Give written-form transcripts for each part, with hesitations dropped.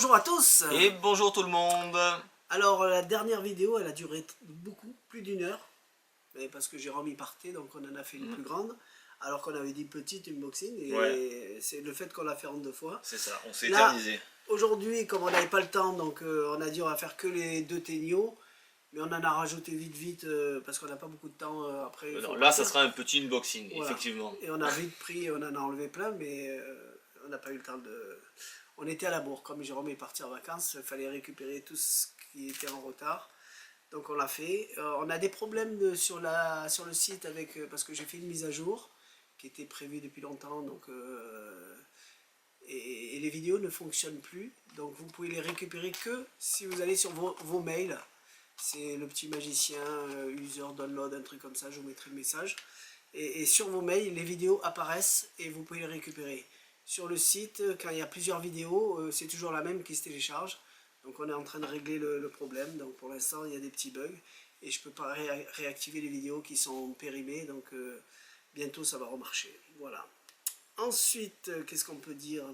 bonjour à tous. Et bonjour tout le monde. Alors la dernière vidéo elle a duré beaucoup, plus d'une heure. Mais parce que Jérôme y partait, donc on en a fait une plus grande. Alors qu'on avait dit petite unboxing. Et c'est le fait qu'on l'a fait en 2 fois. C'est ça, on s'est éternisé. Aujourd'hui, comme on n'avait pas le temps, donc on a dit on va faire que les 2 ténios. Mais on en a rajouté vite parce qu'on n'a pas beaucoup de temps après. Non, là ça sera un petit unboxing, voilà. Effectivement. Et on a vite pris, on en a enlevé plein, mais on n'a pas eu le temps de... On était à la bourre, comme Jérôme est parti en vacances, il fallait récupérer tout ce qui était en retard. Donc on l'a fait. On a des problèmes sur le site avec, parce que j'ai fait une mise à jour qui était prévue depuis longtemps. Donc, et les vidéos ne fonctionnent plus. Donc vous pouvez les récupérer que si vous allez sur vos mails. C'est le petit magicien, user download, un truc comme ça, je vous mettrai le message. Et sur vos mails, les vidéos apparaissent et vous pouvez les récupérer. Sur le site, quand il y a plusieurs vidéos, c'est toujours la même qui se télécharge. Donc on est en train de régler le problème. Donc pour l'instant, il y a des petits bugs. Et je ne peux pas réactiver les vidéos qui sont périmées. Donc bientôt, ça va remarcher. Voilà. Ensuite, qu'est-ce qu'on peut dire?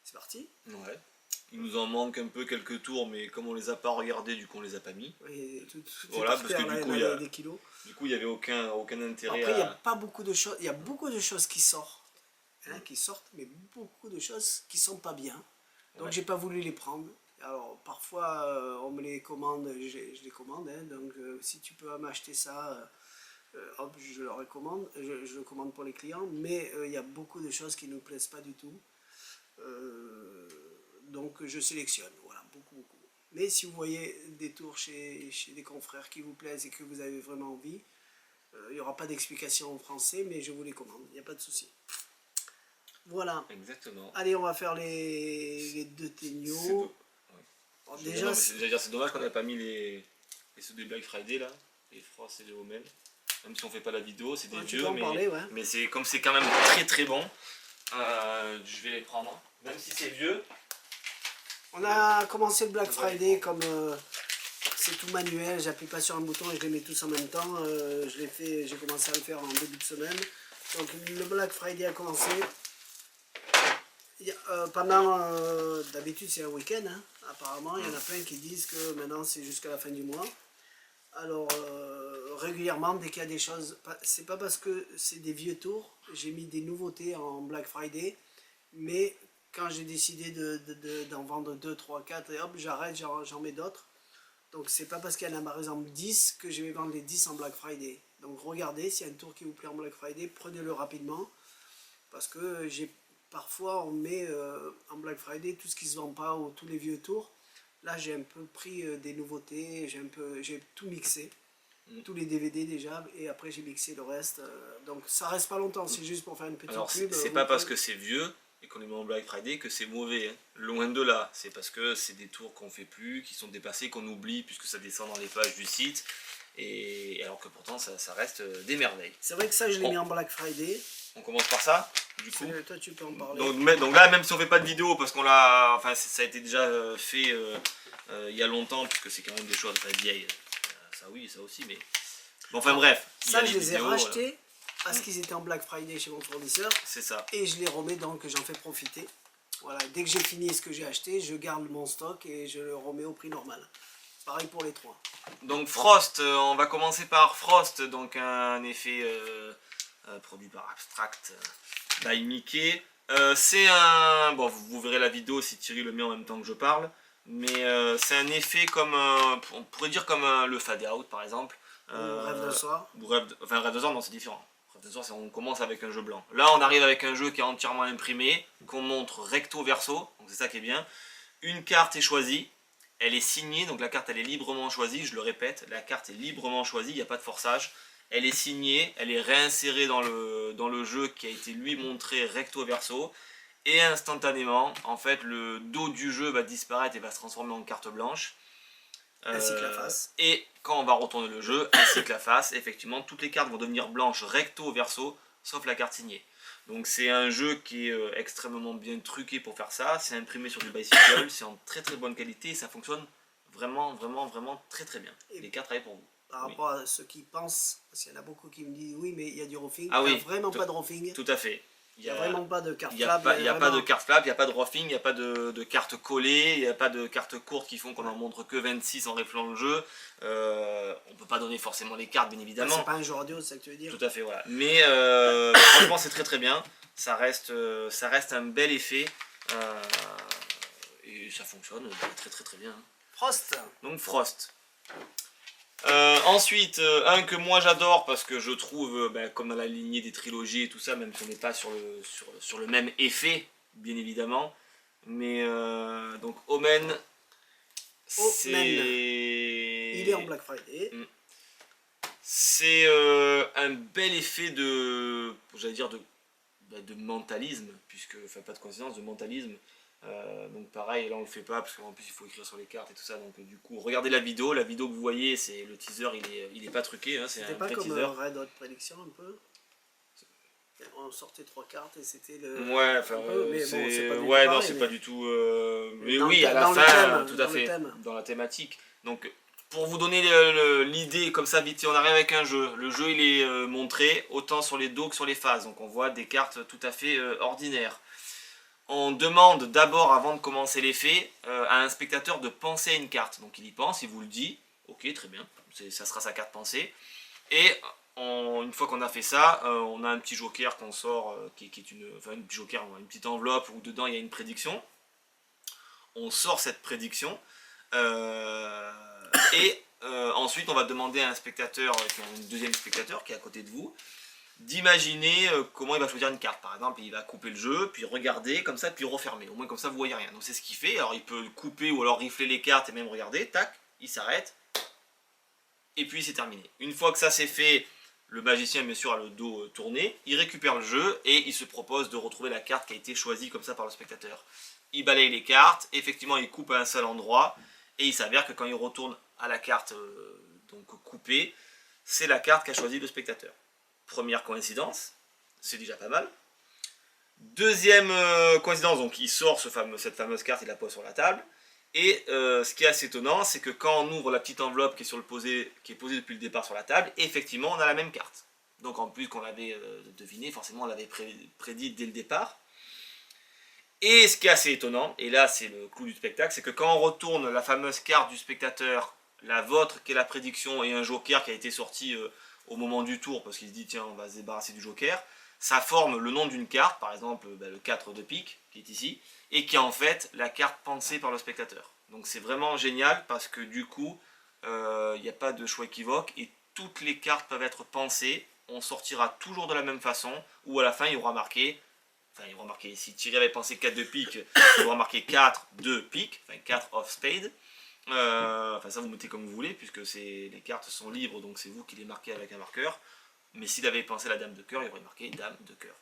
C'est parti. Ouais. Il nous en manque un peu quelques tours, mais comme on les a pas regardés, du coup on les a pas mis. Oui, voilà, parce que là, du coup il y a des kilos. Du coup il n'y avait aucun intérêt. Après, il n'y a pas beaucoup de choses. Il y a beaucoup de choses qui sortent. Qui sortent, mais beaucoup de choses qui sont pas bien. Donc j'ai pas voulu les prendre. Alors parfois on me les commande, je les commande. Donc si tu peux m'acheter ça, hop, je le recommande. Je le commande pour les clients. Mais il y a beaucoup de choses qui ne nous plaisent pas du tout. Donc je sélectionne. Voilà, beaucoup. Mais si vous voyez des tours chez des confrères qui vous plaisent et que vous avez vraiment envie, il n'y aura pas d'explication en français, mais je vous les commande. Il n'y a pas de souci. Voilà. Exactement. Allez, on va faire les 2 ténios. Bon, déjà, c'est dommage qu'on n'ait pas mis les ceux des Black Friday là, les Frost et les Hommel. Même si on fait pas la vidéo, c'est des vieux, mais c'est comme c'est quand même très bon. Je vais les prendre, même si c'est vieux. On a commencé le Black Friday comme c'est tout manuel, j'appuie pas sur un bouton et je les mets tous en même temps. J'ai commencé à le faire en début de semaine. Donc le Black Friday a commencé. D'habitude c'est un week-end, hein. Apparemment il y en a plein qui disent que maintenant c'est jusqu'à la fin du mois. Alors régulièrement dès qu'il y a des choses, c'est pas parce que c'est des vieux tours, j'ai mis des nouveautés en Black Friday, mais quand j'ai décidé d'en vendre 2, 3, 4 et hop j'arrête, j'en mets d'autres. Donc c'est pas parce qu'il y en a par exemple 10 que je vais vendre les 10 en Black Friday. Donc regardez, s'il y a un tour qui vous plaît en Black Friday, prenez-le rapidement, parce que parfois on met en Black Friday tout ce qui ne se vend pas ou tous les vieux tours. Là j'ai un peu pris des nouveautés, j'ai tout mixé, tous les DVD déjà, et après j'ai mixé le reste. Donc ça reste pas longtemps, c'est juste pour faire une petite pub. C'est pas parce que c'est vieux et qu'on les met en Black Friday que c'est mauvais, hein. Loin de là, c'est parce que c'est des tours qu'on fait plus, qui sont dépassés, qu'on oublie puisque ça descend dans les pages du site. Et alors que pourtant ça reste des merveilles. C'est vrai que ça je l'ai mis en Black Friday. On commence par ça, du coup. Toi tu peux en parler. Donc là, même si on fait pas de vidéo, parce qu'on l'a, enfin ça a été déjà fait il y a longtemps, puisque c'est quand même des choses très vieilles. Ça oui, ça aussi, mais bon, enfin bref. Ça je les ai rachetés parce qu'ils étaient en Black Friday chez mon fournisseur. C'est ça. Et je les remets, donc j'en fais profiter. Voilà, dès que j'ai fini ce que j'ai acheté, je garde mon stock et je le remets au prix normal. Pareil pour les 3. Donc Frost, on va commencer par Frost, donc un effet produit par Abstract by Mickey. C'est un... Bon, vous verrez la vidéo si Thierry le met en même temps que je parle. Mais c'est un effet comme... on pourrait dire comme le Fade Out par exemple. Ou Rêve de soir. Enfin Rêve de soir, non, c'est différent. Rêve de soir, on commence avec un jeu blanc. Là, on arrive avec un jeu qui est entièrement imprimé, qu'on montre recto verso, donc c'est ça qui est bien. Une carte est choisie. Elle est signée, donc la carte elle est librement choisie, je le répète, la carte est librement choisie, il n'y a pas de forçage. Elle est signée, elle est réinsérée dans le jeu qui a été lui montré recto verso. Et instantanément, en fait, le dos du jeu va disparaître et va se transformer en carte blanche. Ainsi que la face. Et quand on va retourner le jeu, ainsi que la face, effectivement, toutes les cartes vont devenir blanches recto verso, sauf la carte signée. Donc c'est un jeu qui est extrêmement bien truqué pour faire ça, c'est imprimé sur du bicycle, c'est en très bonne qualité et ça fonctionne vraiment très bien. Et les cartes travaillent pour vous. Par rapport à ceux qui pensent, parce qu'il y en a beaucoup qui me disent oui mais il y a du roughing, ah, il n'y a oui, vraiment pas de roughing. Tout à fait. Il n'y a vraiment pas de carte Il n'y a flap. pas, y a pas de carte flap, il n'y a pas de roughing, il n'y a pas de cartes collées, il n'y a pas de cartes courtes qui font qu'on en montre que 26 en reflant le jeu. On ne peut pas donner forcément les cartes, bien évidemment. C'est pas un jeu radio, c'est ça que tu veux dire. Tout à fait, voilà. Mais franchement, c'est très très bien. Ça reste un bel effet. Et ça fonctionne très très très bien. Frost. Donc Frost. Ensuite, un que moi j'adore parce que je trouve, comme dans la lignée des trilogies et tout ça, même si on n'est pas sur le même effet, bien évidemment. Mais donc Omen, c'est... Il est en Black Friday. C'est un bel effet j'allais dire de mentalisme, puisque, enfin pas de coïncidence, de mentalisme. Donc pareil, là on le fait pas parce qu'en plus il faut écrire sur les cartes et tout ça, donc du coup regardez la vidéo que vous voyez, c'est le teaser, il est pas truqué, hein, c'est un pas vrai comme teaser. Red Hot Prediction un peu. On sortait 3 cartes et c'était le... Ouais, enfin c'est pas du tout mais oui, à la fin, tout à fait, dans la thématique. Donc pour vous donner l'idée, comme ça vite, on arrive avec un jeu. Le jeu il est montré autant sur les dos que sur les phases, donc on voit des cartes tout à fait ordinaires. On demande d'abord, avant de commencer l'effet, à un spectateur de penser à une carte. Donc il y pense, il vous le dit, ok très bien, ça sera sa carte pensée. Et une fois qu'on a fait ça, on a un petit joker qu'on sort, qui est une petite enveloppe où dedans il y a une prédiction. On sort cette prédiction. Et ensuite on va demander à un spectateur, un deuxième spectateur qui est à côté de vous, d'imaginer comment il va choisir une carte. Par exemple, il va couper le jeu, puis regarder comme ça, puis refermer. Au moins comme ça, vous voyez rien. Donc c'est ce qu'il fait. Alors il peut couper ou alors rifler les cartes et même regarder. Tac, il s'arrête. Et puis c'est terminé. Une fois que ça c'est fait, le magicien bien sûr a le dos tourné. Il récupère le jeu et il se propose de retrouver la carte qui a été choisie comme ça par le spectateur. Il balaye les cartes. Effectivement, il coupe à un seul endroit. Et il s'avère que quand il retourne à la carte donc coupée, c'est la carte qu'a choisie le spectateur. Première coïncidence, c'est déjà pas mal. Deuxième coïncidence, donc il sort cette fameuse carte, il la pose sur la table. Et ce qui est assez étonnant, c'est que quand on ouvre la petite enveloppe qui est posée depuis le départ sur la table, effectivement on a la même carte. Donc en plus qu'on l'avait deviné, forcément on l'avait prédit dès le départ. Et ce qui est assez étonnant, et là c'est le clou du spectacle, c'est que quand on retourne la fameuse carte du spectateur, la vôtre qui est la prédiction et un joker qui a été sorti au moment du tour, parce qu'il se dit tiens on va se débarrasser du joker, ça forme le nom d'une carte, par exemple le 4 de pique qui est ici, et qui est en fait la carte pensée par le spectateur. Donc c'est vraiment génial parce que du coup il n'y a pas de choix équivoque et toutes les cartes peuvent être pensées, on sortira toujours de la même façon, ou à la fin il y aura marqué, si Thierry avait pensé 4 de pique, il aura marqué 4 de pique, enfin 4 of spade. Ça vous mettez comme vous voulez puisque les cartes sont libres, donc c'est vous qui les marquez avec un marqueur. Mais s'il avait pensé la dame de cœur, il aurait marqué dame de cœur.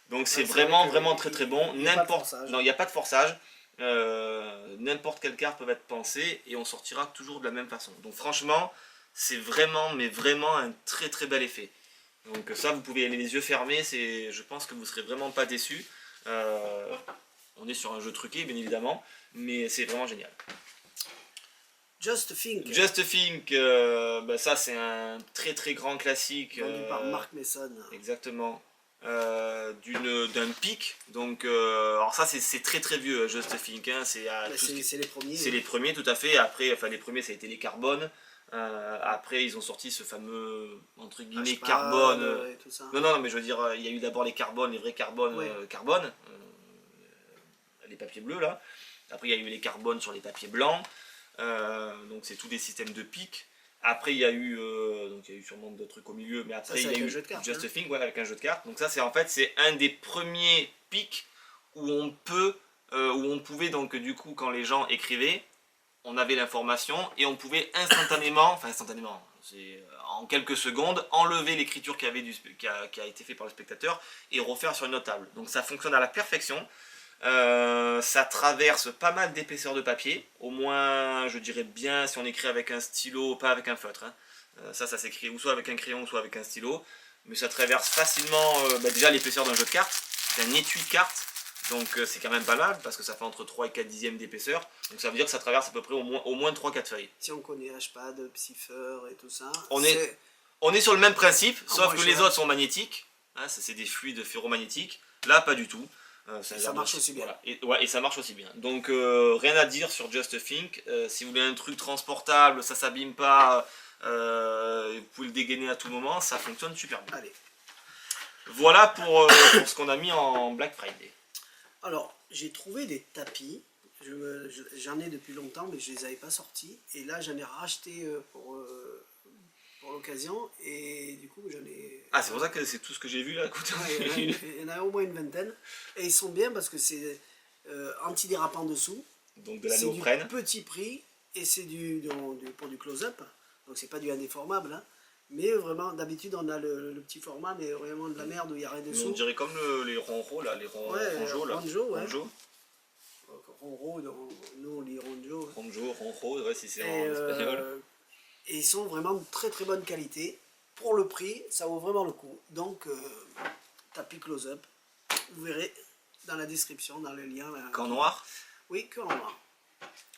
Donc c'est vraiment très très bon. Il n'y a pas de forçage. N'importe quelle carte peut être pensée et on sortira toujours de la même façon. Donc franchement, c'est vraiment un très très bel effet. Donc ça, vous pouvez aller les yeux fermés. Je pense que vous ne serez vraiment pas déçus. On est sur un jeu truqué, bien évidemment, mais c'est vraiment génial. Just Think. Just Think, ça c'est un très très grand classique. Vendu par Mark Mason. Exactement. D'un pic. Donc, alors ça c'est très très vieux, Just Think. Hein, c'est les premiers. C'est les premiers, tout à fait. Après, les premiers ça a été les carbones. Après, ils ont sorti ce fameux entre guillemets carbone. Et tout ça. Non, mais je veux dire, il y a eu d'abord les carbones, les vrais carbones, carbone, les papiers bleus là. Après, il y a eu les carbones sur les papiers blancs. Donc c'est tous des systèmes de pics. Après il y a eu sûrement d'autres trucs au milieu, mais après il y a eu Just Think avec un jeu de cartes. Donc ça c'est un des premiers pics où on pouvait donc du coup quand les gens écrivaient, on avait l'information et on pouvait instantanément, en quelques secondes, enlever l'écriture qui a été faite par le spectateur et refaire sur une autre table. Donc ça fonctionne à la perfection. Ça traverse pas mal d'épaisseur de papier, au moins je dirais bien si on écrit avec un stylo, pas avec un feutre. Hein. Ça s'écrit ou soit avec un crayon, soit avec un stylo, mais ça traverse facilement déjà l'épaisseur d'un jeu de cartes, d'un étui de cartes, donc c'est quand même pas mal parce que ça fait entre 3 et 4 dixièmes d'épaisseur, donc ça veut dire que ça traverse à peu près au moins 3-4 feuilles. Si on connaît HPAD, Psiffer et tout ça, on est sur le même principe, sauf que les autres sont magnétiques, hein, c'est des fluides ferromagnétiques. Là, pas du tout. Et ça marche aussi bien. Voilà. Et ça marche aussi bien. Donc, rien à dire sur Just Think. Si vous voulez un truc transportable, ça s'abîme pas, vous pouvez le dégainer à tout moment, ça fonctionne super bien. Allez. Voilà pour ce qu'on a mis en Black Friday. Alors, j'ai trouvé des tapis. J'en ai depuis longtemps, mais je les avais pas sortis. Et là, j'en ai racheté pour l'occasion. Et du coup, j'en ai... Ah, c'est pour ça que c'est tout ce que j'ai vu là. Écoute. Ouais, il y en a au moins une vingtaine. Et ils sont bien parce que c'est antidérapant dessous. Donc de la C'est du néoprène. petit prix et c'est pour du close-up. Donc c'est pas du indéformable. Hein. Mais vraiment, d'habitude, on a le petit format, mais vraiment de la merde où il n'y a rien Mais dessous. on dirait comme les ronros là, les ronjo là. Ronjo, ouais. Ronjo. Ronro, nous on lit ronjo. Ronjo, ronjo, ouais, si c'est Et, en espagnol. Et ils sont vraiment de très très bonne qualité. Pour le prix, ça vaut vraiment le coup. Donc, tapis close-up, vous verrez dans la description, dans le lien. Là, Qu'en noir. Oui, qu'en noir.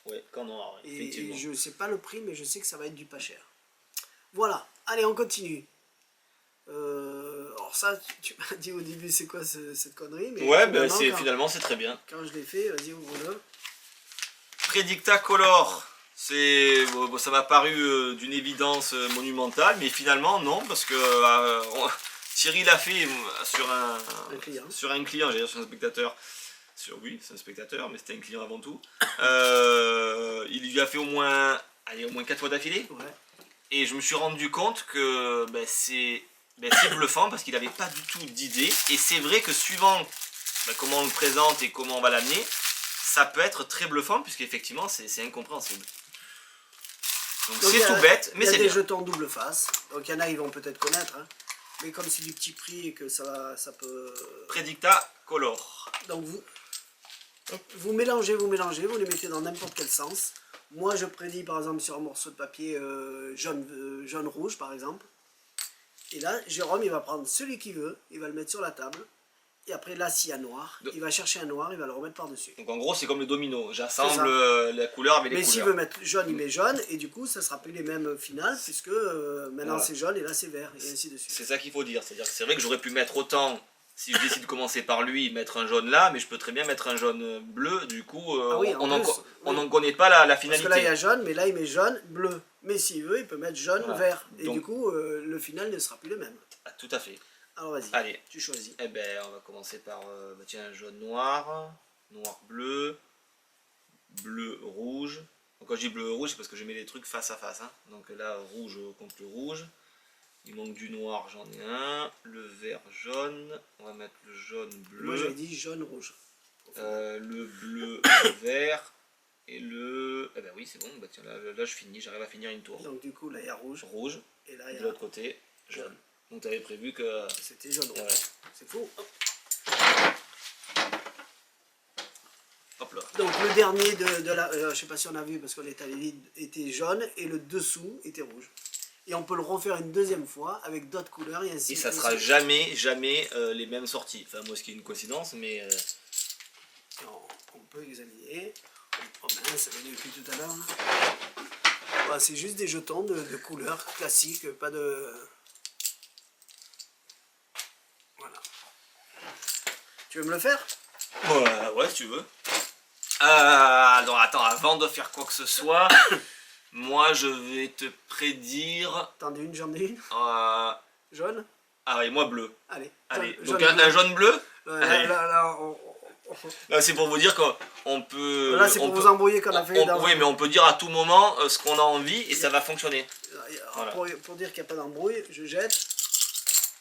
Ouais, qu'en noir, effectivement. Et je sais pas le prix, mais je sais que ça va être du pas cher. Voilà, allez, on continue. Alors ça, tu m'as dit au début c'est quoi cette connerie, mais ouais, ben finalement c'est très bien. Quand je l'ai fait, vas-y ouvre-le. Predicta Color, bon, ça m'a paru d'une évidence monumentale, mais finalement non, parce que Thierry l'a fait sur un client, j'allais dire sur un spectateur. Oui, c'est un spectateur, mais c'était un client avant tout. Il lui a fait au moins 4 fois d'affilée. Ouais. Et je me suis rendu compte que c'est bluffant parce qu'il n'avait pas du tout d'idée. Et c'est vrai que suivant comment on le présente et comment on va l'amener, ça peut être très bluffant puisqu'effectivement c'est incompréhensible. Donc c'est tout bête, mais c'est bien. Il y a des jetons double face. Donc il y en a, ils vont peut-être connaître. Hein. Mais comme c'est du petit prix et que ça peut... Predicta Color. Donc vous mélangez, vous les mettez dans n'importe quel sens. Moi, je prédis par exemple sur un morceau de papier jaune-rouge par exemple. Et là, Jérôme, il va prendre celui qu'il veut, il va le mettre sur la table. Et après, là, s'il y a noir, il va chercher un noir, il va le remettre par-dessus. Donc en gros, c'est comme le domino. J'assemble la couleur avec les couleurs. Mais s'il veut mettre jaune, il met jaune. Et du coup, ça sera plus les mêmes finales, puisque maintenant c'est jaune et là c'est vert, et ainsi de suite. C'est ça qu'il faut dire. C'est-à-dire que c'est vrai que j'aurais pu mettre autant... Si je décide de commencer par lui, mettre un jaune là, mais je peux très bien mettre un jaune bleu, du coup, on n'en connaît pas la finalité. Parce que là, il y a jaune, mais là, il met jaune, bleu. Mais s'il veut, il peut mettre jaune, vert. Et donc, du coup, le final ne sera plus le même. Ah, tout à fait. Alors vas-y, allez, tu choisis. Eh ben, on va commencer par tiens, jaune noir, noir bleu, bleu rouge. Donc quand je dis bleu rouge, c'est parce que je mets les trucs face à face. Hein. Donc là, rouge contre le rouge. Il manque du noir, j'en ai un. Le vert jaune. On va mettre le jaune bleu. Moi j'avais dit jaune rouge. Le bleu vert. Et le... Eh ben oui, c'est bon. Bah, tiens, là je finis. J'arrive à finir une tour. Donc du coup, là il y a rouge. Rouge. Et là il y a... De l'autre côté, jaune. Donc tu avais prévu que... C'était jaune rouge. Ouais. C'est faux. Hop là. Donc le dernier de la... je sais pas si on a vu parce qu'on est allé vite, était jaune. Et le dessous était rouge. Et on peut le refaire une deuxième fois avec d'autres couleurs et ainsi. Et ça sera jamais les mêmes sorties. Enfin, moi, ce qui est une coïncidence, mais... On peut examiner. Oh ben, ça vient depuis tout à l'heure. Bah, c'est juste des jetons de couleurs classiques, pas de... Voilà. Tu veux me le faire? Ouais, si tu veux. Alors, attends, avant de faire quoi que ce soit... Moi, je vais te prédire... T'en as une, j'en ai une. Jaune? Ah oui, moi bleu. Allez. Donc un jaune bleu. Là, c'est pour vous dire qu'on peut... Là, c'est pour vous embrouiller qu'on a fait... Oui, mais on peut dire à tout moment ce qu'on a envie et ça va fonctionner. Voilà. Pour dire qu'il n'y a pas d'embrouille, je jette.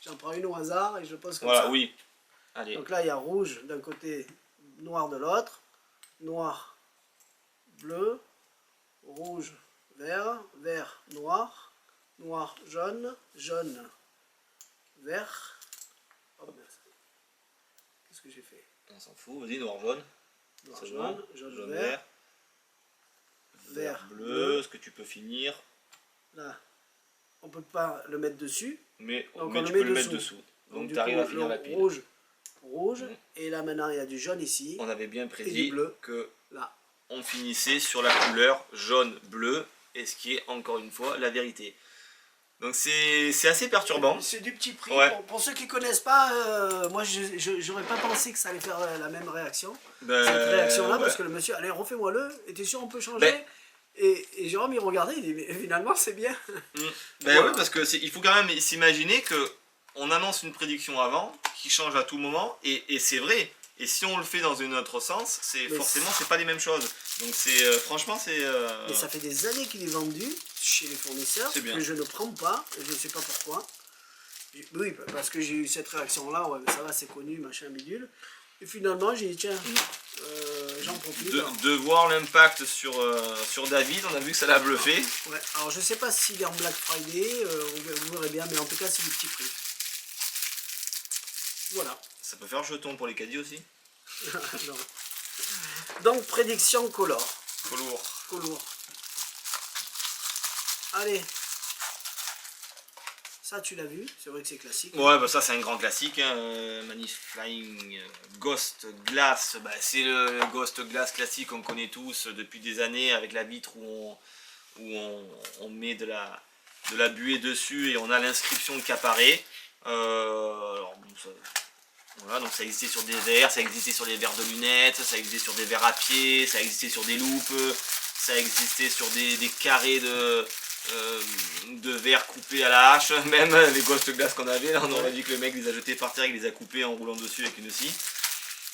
J'en prends une au hasard et je pose comme ça. Voilà, oui. Allez. Donc là, il y a rouge d'un côté, noir de l'autre. Noir, bleu, rouge, vert, vert, noir, noir, jaune, jaune, vert. Oh, qu'est-ce que j'ai fait? On s'en fout, vas-y, noir, jaune. Noir, jaune, jaune, vert, vert, bleu. Est-ce que tu peux finir? Là, on peut pas le mettre dessus. Mais tu peux le mettre dessous. Donc tu arrives à finir la pile. Rouge, et là maintenant il y a du jaune ici. On avait bien prédit que là. On finissait sur la couleur jaune-bleu, et ce qui est encore une fois la vérité. Donc c'est assez perturbant. C'est du petit prix. Ouais. Pour ceux qui connaissent pas, moi j'aurais pas pensé que ça allait faire la même réaction. Ben, Cette réaction-là, ouais. parce que le monsieur, allez, refais-moi-le, et t'es sûr on peut changer Ben. et Jérôme il regardait, il dit, mais finalement c'est bien. Ben Voilà. oui, parce que il faut quand même s'imaginer que on annonce une prédiction avant, qui change à tout moment, et c'est vrai. Et si on le fait dans un autre sens, forcément c'est pas les mêmes choses. Donc c'est franchement c'est. Mais ça fait des années qu'il est vendu chez les fournisseurs, C'est bien. que je ne prends pas, et je ne sais pas pourquoi. Oui, parce que j'ai eu cette réaction-là, ouais, mais ça va, c'est connu, machin, bidule. Et finalement, j'ai dit, tiens, j'en profite. De voir l'impact sur David, on a vu que ça l'a bluffé. Ouais, alors je sais pas s'il est en Black Friday, vous verrez bien, mais en tout cas, c'est du petit prix. Voilà. Ça peut faire jeton pour les caddies aussi. Non. Donc, prédiction color. Colour. Allez. Ça, tu l'as vu, c'est vrai que c'est classique. Ouais, bah ça c'est un grand classique. Hein. Flying Ghost Glass, bah, c'est le Ghost Glass classique qu'on connaît tous depuis des années avec la vitre où on met de la buée dessus et on a l'inscription qui apparaît. Alors, bon, voilà, donc ça existait sur des verres, ça existait sur des verres de lunettes, ça existait sur des verres à pied, ça existait sur des loupes, ça existait sur des carrés de verre coupés à la hache, même les Ghost Glass qu'on avait, là, on aurait dit que le mec les a jetés par terre, il les a coupés en roulant dessus avec une scie.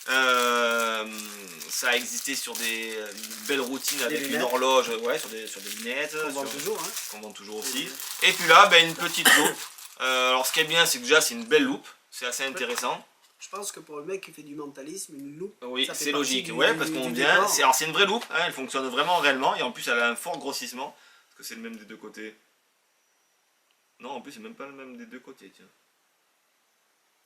Ça a existé sur des belles routines avec une horloge, ouais, sur des lunettes. On vend toujours, hein. Qu'on vend toujours aussi. Et puis là, ben, une petite loupe. Alors ce qui est bien, c'est que déjà c'est une belle loupe, c'est assez intéressant. Je pense que pour le mec qui fait du mentalisme, une loupe, oui, c'est logique, ouais, parce qu'on vient. Alors c'est une vraie loupe, hein, elle fonctionne vraiment réellement, et en plus elle a un fort grossissement. Est-ce que c'est le même des deux côtés? Non, en plus c'est même pas le même des deux côtés, tiens.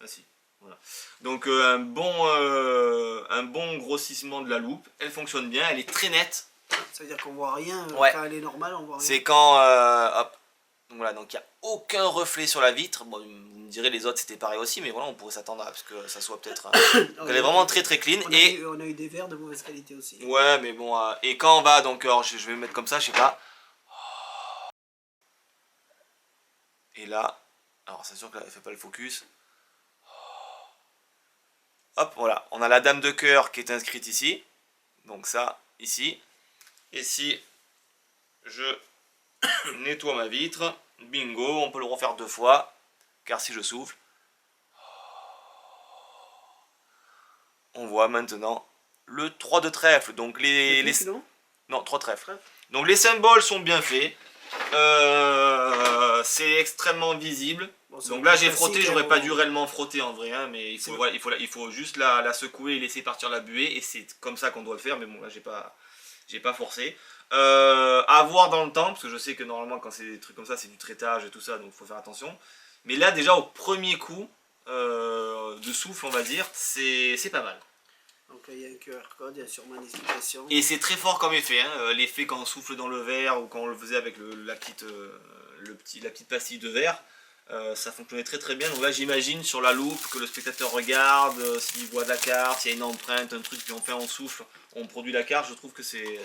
Ah si, voilà. Donc un bon grossissement de la loupe, elle fonctionne bien, elle est très nette. Ça veut dire qu'on voit rien, ouais. quand elle est normale, on voit rien. C'est quand, hop, donc voilà, donc il n'y a aucun reflet sur la vitre. Bon, vous me direz les autres c'était pareil aussi, mais voilà, on pourrait s'attendre à ce que ça soit peut-être. Elle est vraiment très très clean. On a eu des verres de mauvaise qualité aussi. Ouais, mais bon, et quand on va, donc alors, je vais me mettre comme ça, je sais pas. Et là, alors c'est sûr que là, elle fait pas le focus. Hop, voilà, on a la dame de cœur qui est inscrite ici. Donc ça, ici. Et si je nettoie ma vitre, bingo, on peut le refaire 2 fois, car si je souffle, on voit maintenant le 3 de trèfle. Donc non, 3 trèfles. Donc les symboles sont bien faits. C'est extrêmement visible. Bon, donc là j'ai frotté, j'aurais pas dû réellement frotter en vrai, hein, mais il faut juste la secouer et laisser partir la buée, et c'est comme ça qu'on doit le faire, mais bon là j'ai pas forcé. À voir dans le temps, parce que je sais que normalement quand c'est des trucs comme ça c'est du traitage et tout ça, donc il faut faire attention. Mais là déjà au premier coup de souffle, on va dire, c'est pas mal. Donc là il y a un QR code, il y a sûrement une explication. Et c'est très fort comme effet, hein. L'effet quand on souffle dans le verre ou quand on le faisait avec la petite pastille de verre. Ça fonctionnait très très bien. Donc là j'imagine sur la loupe que le spectateur regarde, s'il voit de la carte, s'il y a une empreinte, un truc, puis on fait on souffle, on produit la carte. Je trouve que c'est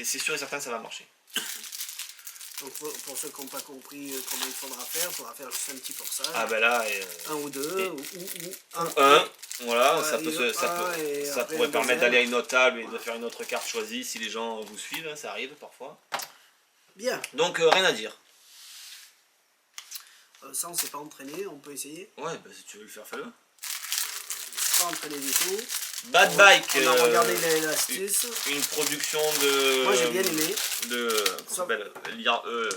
sûr et certain que ça va marcher. Donc pour ceux qui n'ont pas compris comment il faudra faire juste un petit forçage. Ah ben là, un ou deux, ou un. Voilà, ça pourrait permettre d'aller à une autre table et de faire une autre carte choisie si les gens vous suivent, hein, ça arrive parfois. Bien. Donc rien à dire. Ça on s'est pas entraîné, on peut essayer. Ouais, bah si tu veux le faire, fais-le. Pas entraîné du tout. Bad Bike. On a regardé l'astuce. Une production de. Moi j'ai bien aimé. Comment s'appelle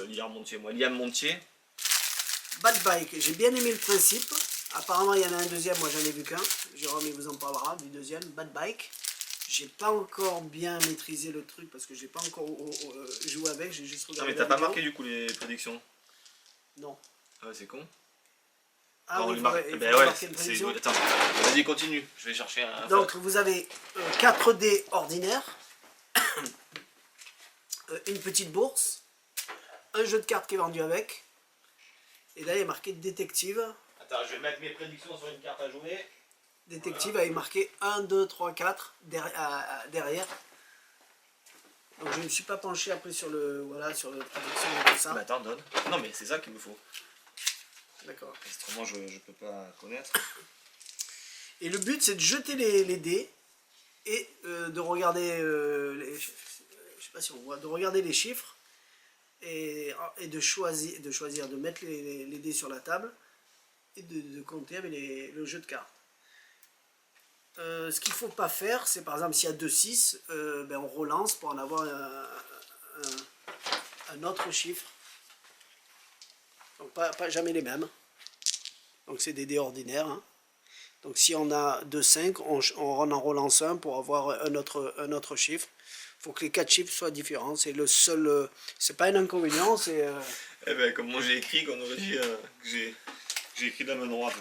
Liam Montier. Bad Bike, j'ai bien aimé le principe. Apparemment il y en a un deuxième, moi j'en ai vu qu'un. Jérôme il vous en parlera du deuxième, Bad Bike. J'ai pas encore bien maîtrisé le truc parce que j'ai pas encore joué avec, j'ai juste regardé. Non mais t'as pas marqué du coup les prédictions? Non. Ah ouais, c'est con. Ah oui, il marquer une prédiction. Attends, vas-y continue, je vais chercher un... Donc vous avez 4 dés ordinaires, une petite bourse, un jeu de cartes qui est vendu avec, et là il est marqué détective. Attends, je vais mettre mes prédictions sur une carte à jouer. Détective avec marqué 1, 2, 3, 4 derrière. Donc je ne me suis pas penché après sur le voilà sur le prédiction et tout ça. Bah attends, donne. Non mais c'est ça qu'il me faut. D'accord. Autrement je peux pas connaître. Et le but c'est de jeter les dés et de regarder je sais pas si on voit, de regarder les chiffres et de choisir, de mettre les dés sur la table et de compter avec le jeu de cartes. Ce qu'il ne faut pas faire, c'est par exemple s'il y a 2-6, ben on relance pour en avoir un autre chiffre. Donc pas jamais les mêmes. Donc c'est des dés ordinaires. Hein. Donc si on a 2-5, on en relance un pour avoir un autre chiffre. Il faut que les 4 chiffres soient différents. C'est le seul. C'est pas un inconvénient, c'est. Eh ben comme moi j'ai écrit, qu'on aurait dit que j'ai écrit de la main droite.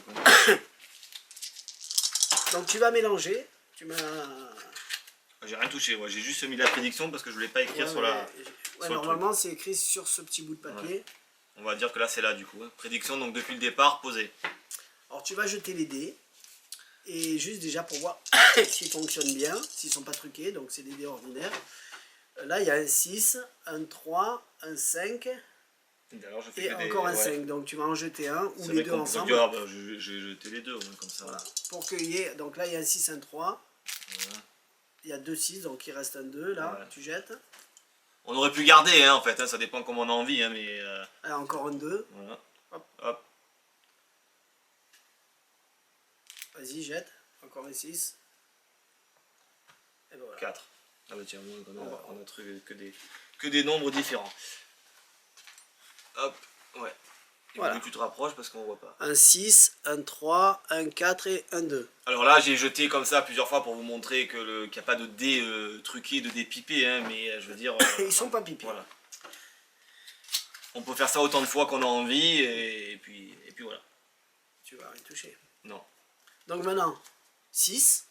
Donc tu vas mélanger. Tu mets J'ai rien touché, moi j'ai juste mis la prédiction parce que je voulais pas écrire sur la. Ouais, normalement c'est écrit sur ce petit bout de papier. Ouais. On va dire que là c'est là du coup. Hein. Prédiction donc depuis le départ posée. Alors tu vas jeter les dés. Et juste déjà pour voir s'ils fonctionnent bien, s'ils ne sont pas truqués, donc c'est des dés ordinaires. Là il y a un 6, un 3, un 5 et encore un 5. Donc tu vas en jeter un ou les deux ensemble. Dire, bah, j'ai jeté les deux comme ça. Voilà. Pour qu'il y ait, donc là il y a un 6, un 3. Voilà. Il y a 2 6, donc il reste un 2 là, tu jettes. On aurait pu garder hein, en fait, hein, ça dépend comment on a envie. Hein, mais, Là, encore un 2. Voilà. Hop. Hop. Vas-y, jette. Encore un 6. Et ben voilà. 4. Ah bah tiens, on a trouvé que des nombres différents. Hop, ouais. Et voilà. Tu te rapproches parce qu'on voit pas. Un 6, un 3, un 4 et un 2. Alors là, j'ai jeté comme ça plusieurs fois pour vous montrer qu'il n'y a pas de dés truqués, de dés pipés, hein, mais je veux dire... Ils sont pas pipés. Voilà. On peut faire ça autant de fois qu'on a envie, et puis voilà. Tu vas rien toucher. Non. Donc maintenant, 6,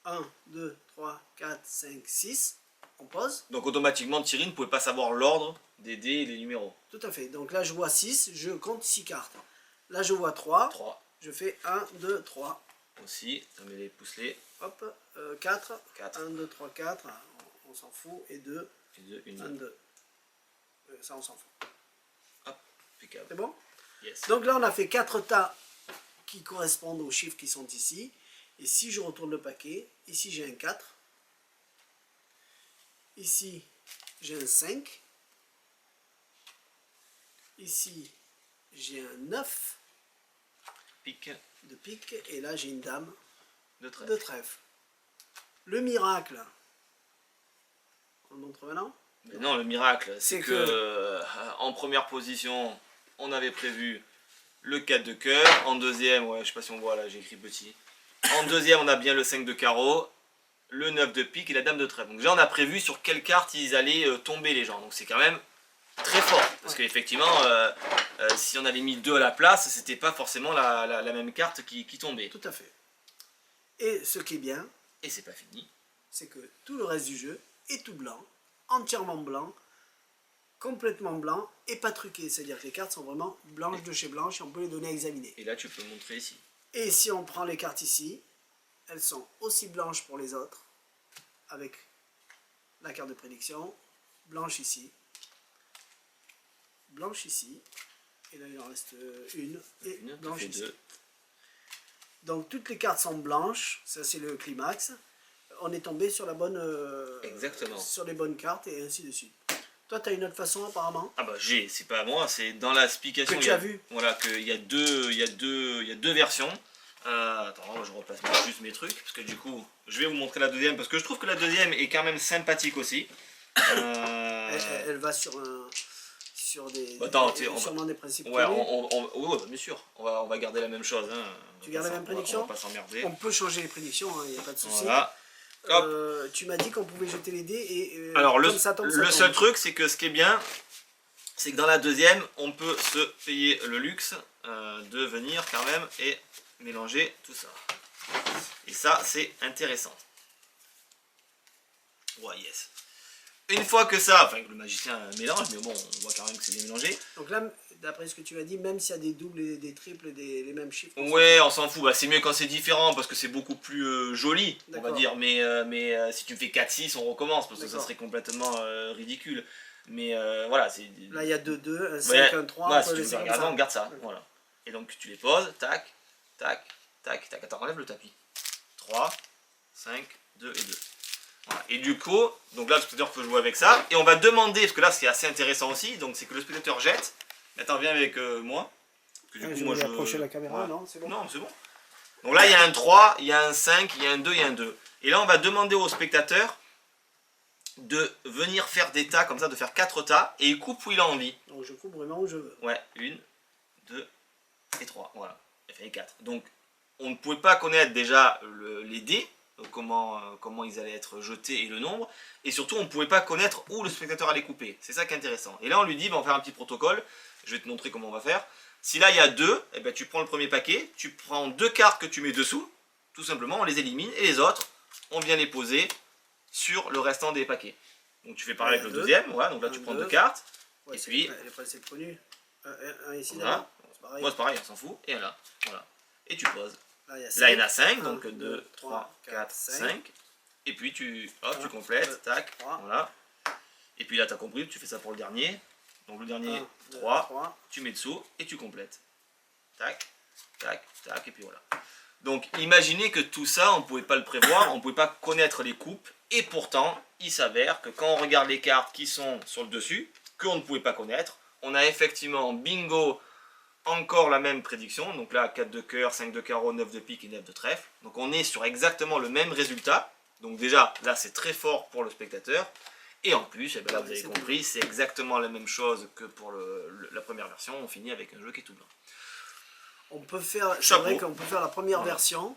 1, 2, 3, 4, 5, 6, on pose. Donc automatiquement, Thierry ne pouvait pas savoir l'ordre des dés et les numéros. Tout à fait. Donc là, je vois 6, je compte 6 cartes. Là, je vois 3. 3. Je fais 1, 2, 3. Aussi, ça met les poucelets. Hop, 4. 4. 1, 2, 3, 4. On s'en fout. Et 2. Et 2, 1, 2. Ça, on s'en fout. Hop, impeccable. C'est bon? Yes. Donc là, on a fait 4 tas qui correspondent aux chiffres qui sont ici. Et si je retourne le paquet, ici j'ai un 4. Ici, j'ai un 5. Ici, j'ai un 9 pique. De pique. Et là, j'ai une dame de trèfle. Le miracle, on le montre maintenant? Mais non, le miracle, c'est que en première position, on avait prévu le 4 de cœur. En deuxième, ouais, je sais pas si on voit là, j'ai écrit petit. En deuxième, on a bien le 5 de carreau, le 9 de pique et la dame de trèfle. Donc déjà, on a prévu sur quelle carte ils allaient tomber les gens. Donc c'est quand même très fort. Parce qu'effectivement, si on avait mis 2 à la place, c'était pas forcément la même carte qui tombait. Tout à fait. Et ce qui est bien, et c'est pas fini, c'est que tout le reste du jeu est tout blanc, entièrement blanc, complètement blanc et pas truqué. C'est-à-dire que les cartes sont vraiment blanches de chez blanches et on peut les donner à examiner. Et là, tu peux montrer ici. Et si on prend les cartes ici, elles sont aussi blanches pour les autres, avec la carte de prédiction, blanche ici, et là il en reste une, et blanche ici. 2. Donc toutes les cartes sont blanches, ça c'est le climax. On est tombé sur la bonne, exactement, sur les bonnes cartes et ainsi de suite. Toi, tu as une autre façon apparemment? Ah bah c'est pas moi, c'est dans l'explication. Que tu as vu. Voilà, qu'il y a deux versions. Attends, je replace juste mes trucs, parce que du coup, je vais vous montrer la deuxième, parce que je trouve que la deuxième est quand même sympathique aussi. Elle va sur des, sûrement des principes. Ouais, ouais, bien sûr, on va garder la même chose. Hein. Tu gardes la même prédiction? On va pas s'emmerder. On peut changer les prédictions, il n'y a pas de souci. Voilà. Tu m'as dit qu'on pouvait jeter les dés et alors comme ça tombe, le seul truc, c'est que ce qui est bien, c'est que dans la deuxième, on peut se payer le luxe de venir quand même et mélanger tout ça. Et ça, c'est intéressant. Ouais, yes. une fois que ça, enfin que le magicien mélange, mais bon, on voit quand même que c'est bien mélangé. Donc là, d'après ce que tu m'as dit, même s'il y a des doubles et des triples, les mêmes chiffres. Ouais, on s'en fout. Bah, c'est mieux quand c'est différent parce que c'est beaucoup plus joli, on va D'accord. dire. Mais si tu me fais 4-6, on recommence parce que ça D'accord. serait complètement ridicule. Mais voilà, c'est. Là, il y a 2, 2, un Ouais, 5, un 3. voilà, on peut si tu veux laisser comme regarder, ça. on garde ça. D'accord. Voilà. Et donc tu les poses, tac, tac, tac, tac. Attends, enlève le tapis. 3, 5, 2 et 2. Voilà. Et du coup, donc là le spectateur peut jouer avec ça. Et on va demander, parce que là ce qui est assez intéressant aussi, donc c'est que le spectateur jette. Attends, viens avec moi. Parce que du coup, Je moi vais approcher la caméra, voilà. non? C'est bon? Non, c'est bon. Donc là il y a un 3, il y a un 5, il y a un 2, il y a un 2. Et là on va demander au spectateur de venir faire des tas comme ça, de faire 4 tas, et il coupe où il a envie. Donc je coupe vraiment où je veux. Ouais, 1, 2 et 3, voilà. Il fait les 4. Donc on ne pouvait pas connaître déjà les dés, comment ils allaient être jetés et le nombre, et surtout on ne pouvait pas connaître où le spectateur allait couper. C'est ça qui est intéressant. Et là on lui dit, on va faire un petit protocole, je vais te montrer comment on va faire. Si là il y a 2, eh ben, tu prends le premier paquet, tu prends 2 cartes que tu mets dessous, tout simplement on les élimine, et les autres, on vient les poser sur le restant des paquets. Donc tu fais pareil avec le deuxième, voilà, donc là tu prends 2 cartes, Ouais, et puis... Les principes connus. Un ici, Voilà. là. C'est pareil. Moi c'est pareil, on s'en fout, et là, voilà. Et tu poses. Là, il y a Là il y en a 5, 5, donc 2, 3, 4, 5. Et puis tu complètes, tac, 3. voilà. Et puis là tu as compris, tu fais ça pour le dernier. Donc le dernier, 3, tu mets dessous et tu complètes. Tac, tac, tac, et puis voilà. Donc imaginez que tout ça, on ne pouvait pas le prévoir, on ne pouvait pas connaître les coupes. Et pourtant, il s'avère que quand on regarde les cartes qui sont sur le dessus, qu'on ne pouvait pas connaître, on a effectivement, bingo, encore la même prédiction. Donc là, 4 de cœur, 5 de carreau, 9 de pique et 9 de trèfle. Donc on est sur exactement le même résultat. Donc déjà, là c'est très fort pour le spectateur. Et en plus, eh ben là vous avez compris, c'est exactement la même chose que pour la première version. On finit avec un jeu qui est tout blanc. On peut faire, c'est vrai qu'on peut faire la première version.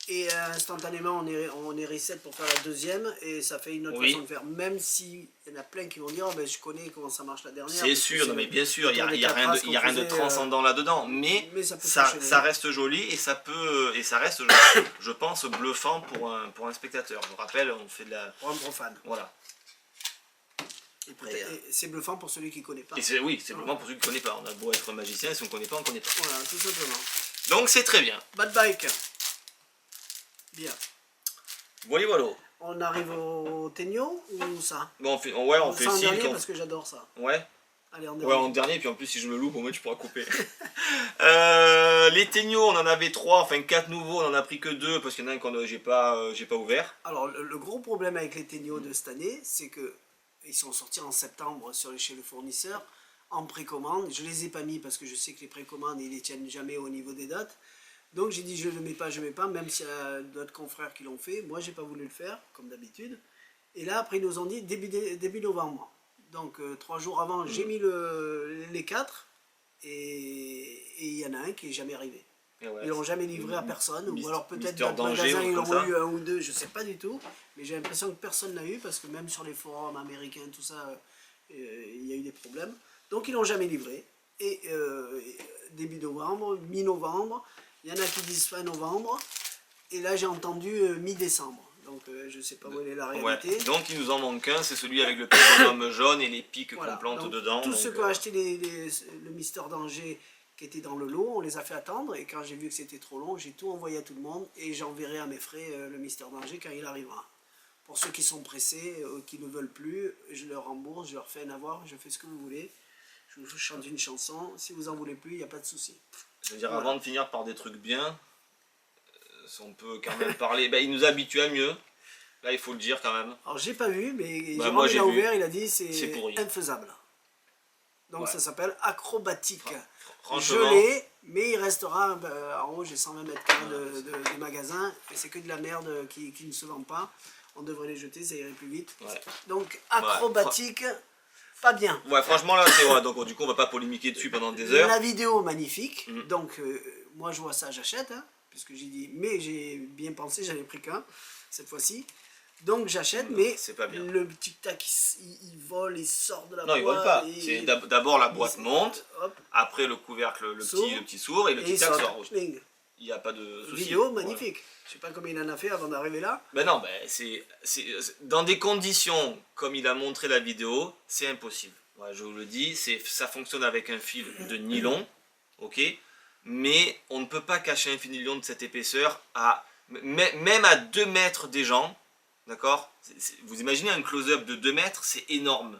Et instantanément, on est reset pour faire la deuxième, et ça fait une autre façon de faire. Même s'il y en a plein qui vont dire, oh, ben, je connais comment ça marche la dernière. C'est sûr, non, mais bien sûr, il n'y a rien de transcendant là-dedans, mais ça reste joli, et ça reste, je pense, bluffant pour un spectateur. Je vous rappelle, on fait de la... Pour un profane. Voilà. Et c'est bluffant pour celui qui ne connaît pas. Et oui, c'est bluffant pour celui qui ne connaît pas. On a beau être magicien, si on ne connaît pas, on ne connaît pas. Voilà, tout simplement. Donc c'est très bien. Bad Bike. Bien. Voilà, voilà. On arrive au Tegno ou ça? Bon, on fait ça en ici. dernier parce que j'adore ça. Ouais. Allez, en Ouais, dernier. en dernier, puis en plus si je me loupe, au moins tu pourras couper. Les Tegno, on en avait 3, enfin 4 nouveaux, on en a pris que 2 parce qu'il y en a un que j'ai pas ouvert. Alors le gros problème avec les Tegno de cette année, c'est que ils sont sortis en septembre chez le fournisseur en précommande. Je les ai pas mis parce que je sais que les précommandes ils les tiennent jamais au niveau des dates. Donc j'ai dit je ne le mets pas, même s'il y a d'autres confrères qui l'ont fait. Moi j'ai pas voulu le faire, comme d'habitude. Et là après ils nous ont dit début novembre. Donc 3 jours avant j'ai mis les 4 et il y en a un qui n'est jamais arrivé. Ouais, ils l'ont jamais livré à personne, ou alors peut-être dans dans le danger, magasin ils comme l'ont ça. eu un ou deux, je sais pas du tout. Mais j'ai l'impression que personne l'a eu parce que même sur les forums américains, tout ça, il y a eu des problèmes. Donc ils l'ont jamais livré. Et début novembre, mi-novembre, il y en a qui disent fin novembre. Et là j'ai entendu mi-décembre. Donc je sais pas où est la réalité. Ouais. Donc il nous en manque un, c'est celui avec le petit bonhomme jaune et les pics qu'on plante donc, dedans. Tous ceux qui ont acheté le Mister Danger qui était dans le lot, on les a fait attendre, et quand j'ai vu que c'était trop long, j'ai tout envoyé à tout le monde, et j'enverrai à mes frais le Mister Danger quand il arrivera. Pour ceux qui sont pressés, qui ne veulent plus, je leur rembourse, je leur fais un avoir, je fais ce que vous voulez. Je vous chante une chanson, si vous en voulez plus, il n'y a pas de souci. Je veux dire, avant de finir par des trucs bien, si on peut quand même parler, il nous habitue à mieux. Là, il faut le dire quand même. Alors, j'ai pas vu, mais moi, il a ouvert, il a dit c'est infaisable. Donc, ça s'appelle Acrobatique. Je l'ai, mais il restera en haut, j'ai 120 mètres carrés de magasins, et c'est que de la merde qui ne se vend pas. On devrait les jeter, ça irait plus vite. Ouais. Donc, Acrobatique, pas bien. Ouais, franchement, là, donc du coup, on va pas polémiquer dessus pendant des heures. La vidéo, magnifique. Donc, moi, je vois ça, j'achète, hein, puisque j'ai dit, mais j'ai bien pensé, j'en ai pris qu'un, cette fois-ci. Donc j'achète, mais pas bien. Le tic-tac, il vole, il sort de la boîte. Non, il vole pas. D'abord la boîte monte, hop, après le couvercle, le petit s'ouvre, et le tic-tac sort. il n'y a pas de souci. Vidéo magnifique. Je sais pas combien il en a fait avant d'arriver là. Ben non, ben dans des conditions comme il a montré la vidéo, c'est impossible. Ouais, je vous le dis, ça fonctionne avec un fil de nylon, ok, mais on ne peut pas cacher un fil de nylon de cette épaisseur même à 2 mètres des gens, d'accord. Vous imaginez un close-up de 2 mètres, c'est énorme.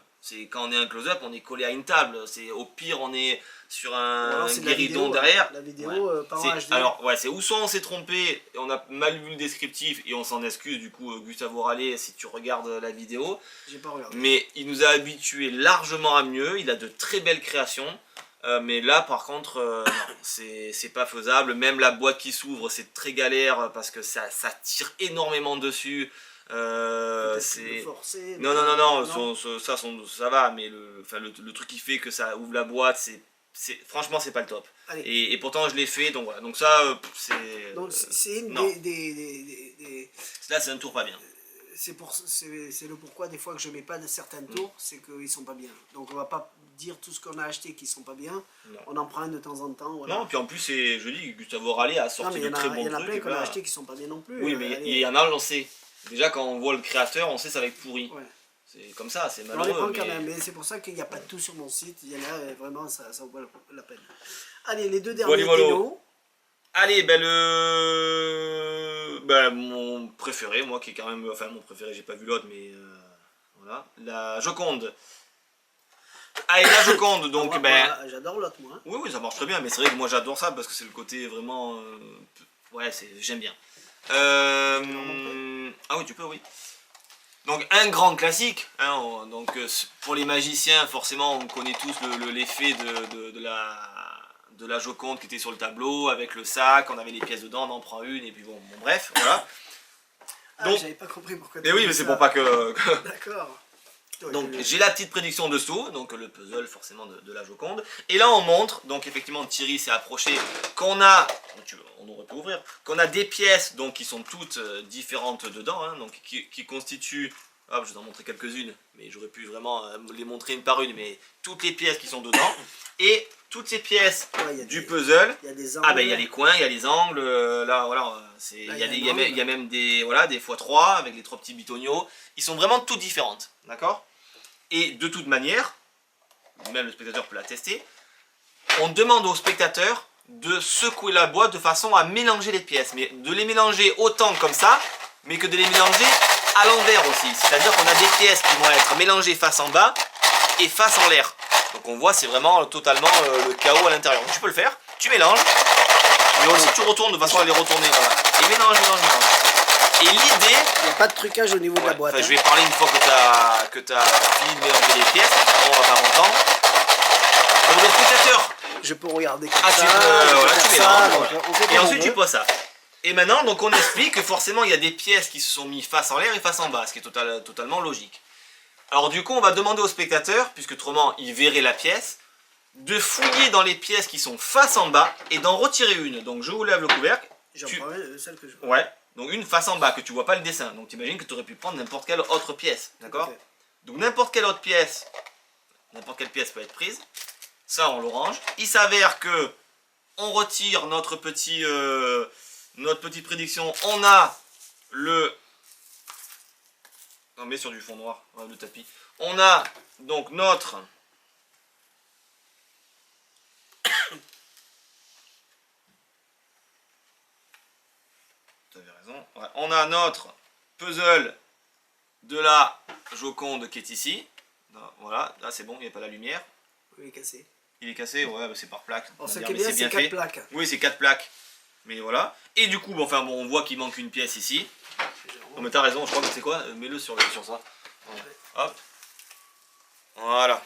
Quand on est un close-up, on est collé à une table. Au pire, on est sur un guéridon derrière. La vidéo Ouais. pas en HD. Alors, ouais, c'est où soit on s'est trompé, et on a mal vu le descriptif, et on s'en excuse, du coup, Gustavo Rallet, si tu regardes la vidéo. J'ai pas regardé. Mais il nous a habitués largement à mieux, il a de très belles créations. Mais là, par contre, non, c'est pas faisable. Même la boîte qui s'ouvre, c'est très galère, parce que ça tire énormement dessus. C'est forcé, non, ça va, mais le truc qui fait que ça ouvre la boîte, franchement c'est pas le top. Et pourtant je l'ai fait, donc voilà, donc ça c'est donc c'est une des là c'est un tour pas bien. C'est le pourquoi des fois que je mets pas de certains tours, c'est qu'ils sont pas bien. Donc on va pas dire tout ce qu'on a acheté qui sont pas bien. Non. On en prend un de temps en temps. Voilà. Non, puis en plus je dis Gustavo Rallet a sorti de très bons trucs. Il y en a plein qu'on a acheté qui sont pas bien non plus. Oui, mais il y en a, on sait. Déjà quand on voit le créateur, on sait ça va être pourri. Ouais. C'est comme ça, c'est malheureux. On les prend quand même, mais c'est pour ça qu'il n'y a pas de tout sur mon site. Il y en a vraiment, ça vaut la peine. Allez, les 2 derniers télos. Allez, mon préféré, moi qui est quand même, enfin mon préféré, j'ai pas vu l'autre, mais voilà, la Joconde. Allez, la Joconde, donc j'adore l'autre, moi. Oui, ça marche très bien, mais c'est vrai que moi j'adore ça parce que c'est le côté vraiment, ouais, j'aime bien. Ah oui, tu peux, oui. Donc un grand classique, hein, donc pour les magiciens, forcément, on connaît tous l'effet de la Joconde qui était sur le tableau, avec le sac, on avait les pièces dedans, on en prend une, et puis bon bref, voilà. Donc, j'avais pas compris pourquoi tu mais oui, mais c'est pour pas que... D'accord. Donc j'ai la petite prédiction dessous, donc le puzzle forcément de la Joconde. Et là on montre, donc effectivement Thierry s'est approché, qu'on a, on aurait pu ouvrir, qu'on a des pièces donc qui sont toutes différentes dedans, hein, donc qui constituent, hop, je vais en montrer quelques-unes, mais j'aurais pu vraiment les montrer une par une, mais toutes les pièces qui sont dedans, et toutes ces pièces du puzzle, il y a des angles, il y a les coins, il y a les angles, là voilà, il y a même des x3 avec les 3 petits bitoniaux, ils sont vraiment toutes différentes, d'accord? Et de toute manière, même le spectateur peut la tester, on demande au spectateur de secouer la boîte de façon à mélanger les pièces, mais de les mélanger autant comme ça, mais que de les mélanger à l'envers aussi, c'est-à-dire qu'on a des pièces qui vont être mélangées face en bas et face en l'air. Donc on voit c'est vraiment totalement le chaos à l'intérieur. Donc tu peux le faire, tu mélanges, mais aussi tu retournes de façon à les retourner, voilà. Et mélange. Et l'idée... Il n'y a pas de trucage au niveau de la boîte. Je vais parler une fois que tu as fini de mélanger les pièces, on va pas longtemps. Donc le spectateur... Je peux regarder comme tu mélanges. Et ensuite tu poses ça. Et maintenant, donc on explique que forcément il y a des pièces qui se sont mises face en l'air et face en bas, ce qui est totalement logique. Alors du coup on va demander au spectateur, puisque autrement il verrait la pièce, de fouiller dans les pièces qui sont face en bas et d'en retirer une. Donc je vous lève le couvercle. J'en prends celle que je veux. Ouais, donc une face en bas que tu vois pas le dessin. Donc tu imagines que tu aurais pu prendre n'importe quelle autre pièce, d'accord? Okay. Donc n'importe quelle autre pièce, n'importe quelle pièce peut être prise. Ça on l'orange. Il s'avère que on retire notre petite prédiction. On a on met sur du fond noir, le tapis. On a donc notre... Tu avais raison. Ouais. On a notre puzzle de la Joconde qui est ici. Voilà, là c'est bon, il n'y a pas la lumière. Il est cassé. Il est cassé, ouais, c'est par plaque. Alors, ce qui est bien, c'est 4 plaques. Oui, c'est 4 plaques. Mais voilà. Et du coup, on voit qu'il manque une pièce ici. Non mais t'as raison, je crois que c'est quoi? Mets-le sur ça. Ouais. Hop. Voilà.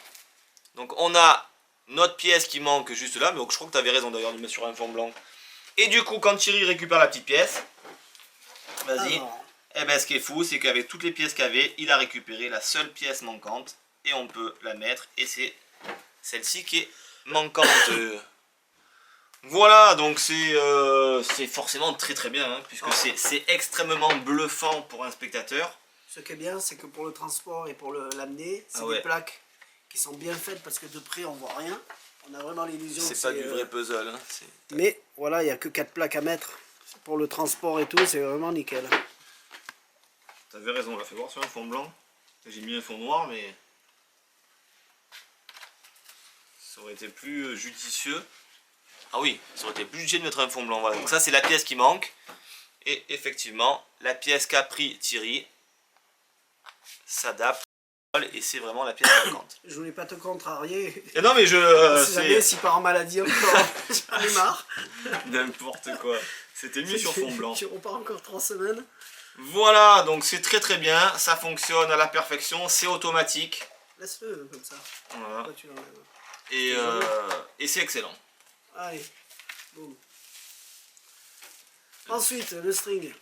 Donc on a notre pièce qui manque juste là, mais je crois que tu avais raison d'ailleurs de le mettre sur un fond blanc. Et du coup, quand Thierry récupère la petite pièce, vas-y. Et ben ce qui est fou, c'est qu'avec toutes les pièces qu'il y avait, il a récupéré la seule pièce manquante et on peut la mettre. Et c'est celle-ci qui est manquante. Voilà, donc c'est forcément très très bien, hein, puisque c'est extrêmement bluffant pour un spectateur. Ce qui est bien, c'est que pour le transport et pour l'amener, c'est des plaques qui sont bien faites parce que de près on voit rien. On a vraiment l'illusion que C'est pas du vrai puzzle. Hein. Mais voilà, il n'y a que 4 plaques à mettre. Pour le transport et tout, c'est vraiment nickel. T'avais raison, on l'a fait voir sur un fond blanc. J'ai mis un fond noir, mais ça aurait été plus judicieux. Ah oui, ça aurait été plus judicieux de mettre un fond blanc. Voilà. Donc ça, c'est la pièce qui manque. Et effectivement, la pièce qu'a pris Thierry s'adapte. Et c'est vraiment la pièce manquante. Je voulais pas te contrarier. Et non, mais S'il part en maladie encore, j'en ai marre. N'importe quoi. C'était mieux sur fond blanc. Tu repars encore 3 semaines. Voilà, donc c'est très très bien. Ça fonctionne à la perfection. C'est automatique. Laisse-le comme ça. Voilà. Pourquoi tu l'enlèves? Et c'est excellent. Allez, boum. Ensuite, le string.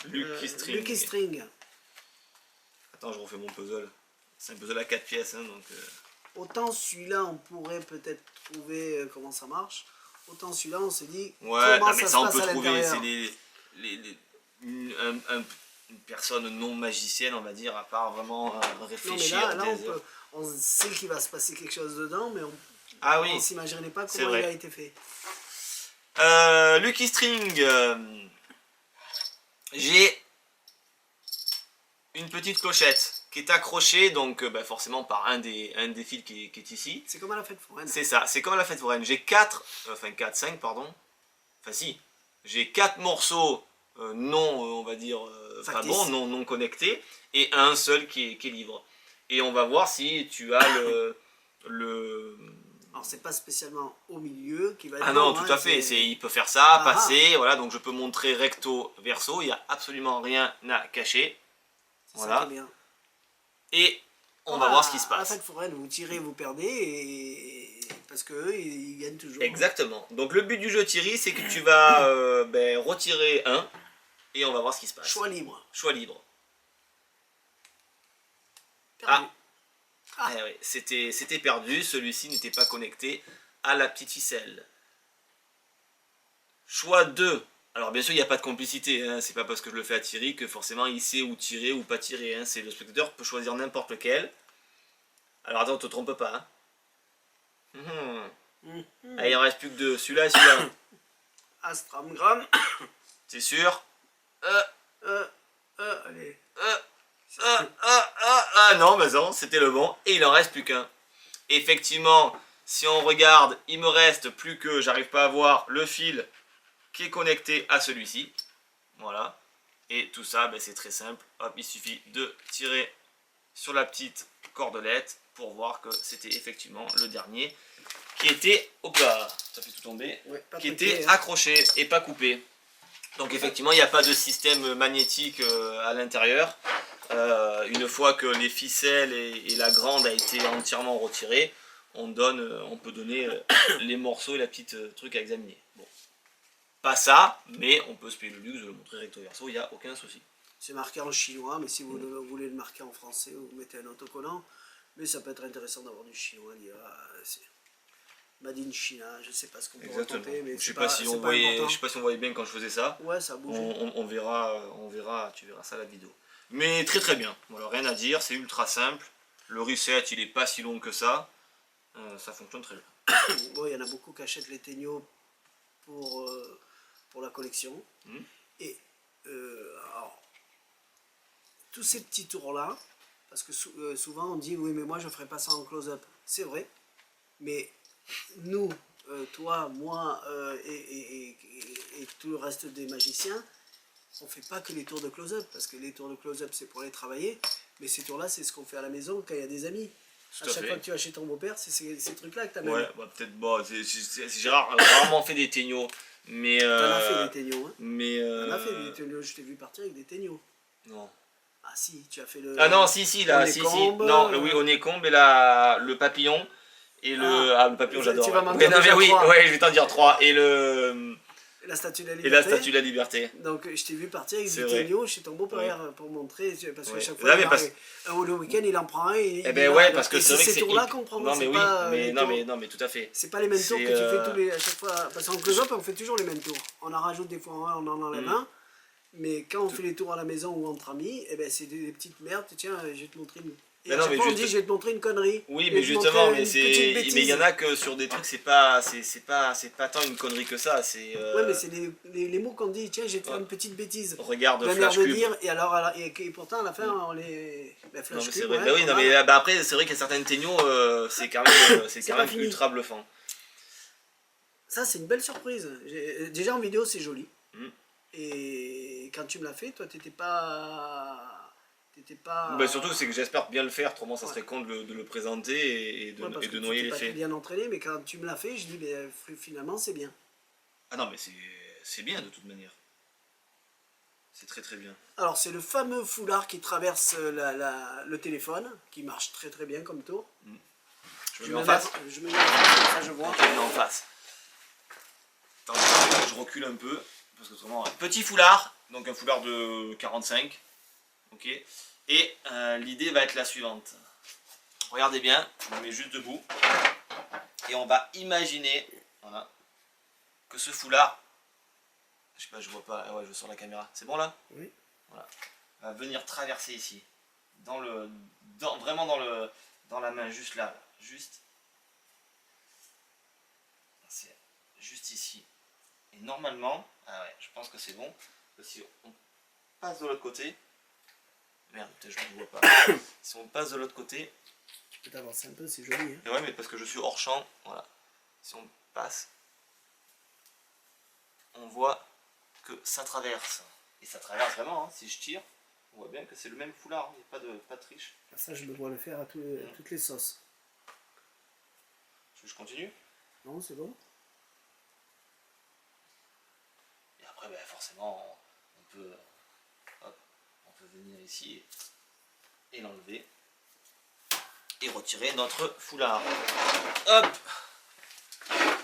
Lucky String. Attends, je refais mon puzzle. C'est un puzzle à 4 pièces, hein, donc... Autant celui-là, on pourrait peut-être trouver comment ça marche. Autant celui-là, on s'est dit ouais, comment non, mais ça on se peut passe à trouver. l'intérieur. C'est une personne non magicienne, on va dire, à part vraiment Non, réfléchir. mais là on sait qu'il va se passer quelque chose dedans, mais Ah on oui, ne s'imaginait pas c'est comment vrai. il a été fait. Lucky String. J'ai une petite clochette qui est accrochée, donc forcément par un des fils qui est ici. C'est comme à la fête foraine. C'est ça, c'est comme à la fête foraine. J'ai 5 pardon. Enfin si, j'ai 4 morceaux non, on va dire, pas bons, non connectés, et un seul qui est libre. Et on va voir si tu as le... Alors c'est pas spécialement au milieu qui va être... Ah non, tout à fait, il peut faire ça, passer, voilà, donc je peux montrer recto, verso, il n'y a absolument rien à cacher. Voilà. Ça qui est bien. Et on va voir ce qui se À la passe. fête foraine, vous tirez, vous perdez, et parce qu'eux, ils gagnent toujours. Exactement. Donc le but du jeu, Thierry, c'est que tu vas retirer un, et on va voir ce qui se passe. Choix libre. Choix libre. Perdu. Eh oui, c'était perdu, celui-ci n'était pas connecté à la petite ficelle. Choix 2. Alors bien sûr, il n'y a pas de complicité, hein. C'est pas parce que je le fais à Thierry que forcément il sait où tirer ou pas tirer. Hein. C'est le spectateur peut choisir n'importe lequel. Alors attends, te trompe pas. Hein. Ah, il en reste plus que 2. Celui-là et celui-là. Astramgram. C'est sûr? Allez. Non, mais non, c'était le bon. Et il en reste plus qu'un. Effectivement, si on regarde, il me reste plus que, j'arrive pas à voir, le fil qui est connecté à celui-ci. Voilà. Et tout ça, c'est très simple. Hop, il suffit de tirer sur la petite cordelette pour voir que c'était effectivement le dernier qui était, hop là, ça fait tout tomber, Ouais, qui était accroché et pas coupé. Donc effectivement, il n'y a pas de système magnétique à l'intérieur. Une fois que les ficelles et la grande a été entièrement retirées, on peut donner les morceaux et la petite truc à examiner. Bon. Pas ça, mais on peut se payer le luxe de le montrer recto verso, il n'y a aucun souci. C'est marqué en chinois, mais si vous voulez le marquer en français, vous mettez un autocollant. Mais ça peut être intéressant d'avoir du chinois. C'est Made in China, je sais pas ce qu'on peut raconter, mais je sais pas si on voyait bien quand je faisais ça. Ouais, ça bouge. On verra, tu verras ça à la vidéo. Mais très très bien, voilà, rien à dire, c'est ultra simple. Le reset, il est pas si long que ça. Ça fonctionne très bien. Bon, il y en a beaucoup qui achètent les Tegno pour la collection. Et alors, tous ces petits tours-là, parce que souvent on dit oui, mais moi je ferai pas ça en close-up. C'est vrai, mais nous, toi, moi et tout le reste des magiciens, on fait pas que les tours de close-up, parce que les tours de close-up c'est pour les travailler, mais ces tours-là c'est ce qu'on fait à la maison quand il y a des amis. À chaque fois que tu vas chez ton beau-père, c'est ces trucs-là que tu amènes. Ouais, peut-être, c'est rarement fait des Tegno, mais... T'en as fait des Tegno, hein. Mais... T'en as fait des Tegno, je t'ai vu partir avec des Tegno. Non. Ah si, tu as fait le... Ah non, si, là, si. Non, oui, Onécombe et le papillon. Et le papillon, j'adore. Tu vas m'en dire oui, je vais t'en dire 3. Et la statue de la liberté. liberté. Et la statue de la liberté. Donc je t'ai vu partir avec des Tegno chez ton beau-père pour montrer, parce qu'à chaque fois, le week-end il en prend un. Parce que c'est vrai que c'est tours-là qu'on prend. Non, mais oui, mais tout à fait. C'est pas les mêmes tours que tu fais à chaque fois. Parce qu'en close-up, on fait toujours les mêmes tours. On en rajoute des fois un, on en enlève un. Mais quand on fait les tours à la maison ou entre amis, c'est des petites merdes. Tiens, je vais te montrer Et Mais à non, chaque mais fois, on juste- dit, je vais te montrer une connerie. Oui, Je mais vais te justement, montrer mais une petite c'est, bêtise. mais il y en a que sur des trucs, c'est pas tant une connerie que ça. C'est, Ouais, mais c'est les mots qu'on dit, tiens, je vais te faire ouais. une petite bêtise. Regarde D'un air Flash de Cube. dire, et pourtant, à la fin, on les. Ben, Non, Flash mais c'est Cube, vrai. ouais, Bah oui, pas non, mal. mais bah après, c'est vrai qu'il y a certaines technos, c'est quand même, c'est C'est quand pas même fini. ultra bluffant. Ça, c'est une belle surprise. Déjà en vidéo, c'est joli. Mm. Et quand tu me l'as fait, toi, t'étais pas. T'étais pas. Bah surtout, c'est que j'espère bien le faire, autrement ça Ouais. serait con de le présenter et Ouais, parce et que de tu noyer t'es les pas faits. bien entraîné, mais quand tu me l'as fait, je dis, ben, finalement, c'est bien. Ah non, mais c'est bien de toute manière. C'est très très bien. Alors, c'est le fameux foulard qui traverse le téléphone, qui marche très très bien comme tour. Je me mets en face. Je me mets en face, comme ça je vois. Je me mets en face. Attends, je recule un peu. Parce que autrement, petit foulard, donc un foulard de 45. Ok. Et l'idée va être la suivante. Regardez bien, je me mets juste debout. Et on va imaginer, voilà, que ce foulard, je sais pas, je vois pas, ah ouais, je sors la caméra. C'est bon là? Oui. Voilà. Va venir traverser ici. Vraiment dans la main, juste là. Juste. C'est juste ici. Et normalement, ah ouais, je pense que c'est bon. Si on passe de l'autre côté, merde, peut-être je ne vois pas. Si on passe de l'autre côté, Tu peux t'avancer un peu, c'est joli. Hein. et ouais, mais parce que je suis hors champ, voilà. Si on passe, on voit que ça traverse. Et ça traverse vraiment, hein. Si je tire, on voit bien que c'est le même foulard, il n'y a pas de triche. Ça, je me vois le faire à toutes les sauces. Je continue. Non, c'est bon. Et après, ben, forcément, on peut venir ici et l'enlever. Et retirer notre foulard. Hop!